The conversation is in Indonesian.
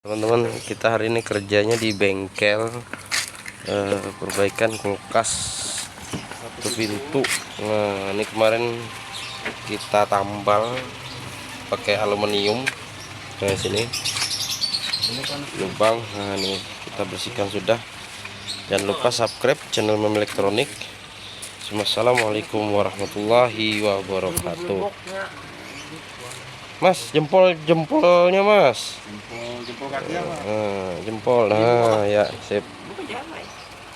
Teman-teman, kita hari ini kerjanya di bengkel, perbaikan kulkas satu pintu. Nah, ini kemarin kita tambal pakai aluminium. Nah, sini lubang. Nah, ini kita bersihkan sudah. Jangan lupa subscribe channel Mem Elektronik. Assalamualaikum warahmatullahi wabarakatuh. Mas, jempolnya Mas. Jempol kakinya, Mas. Jempol. Nah, ya, sip.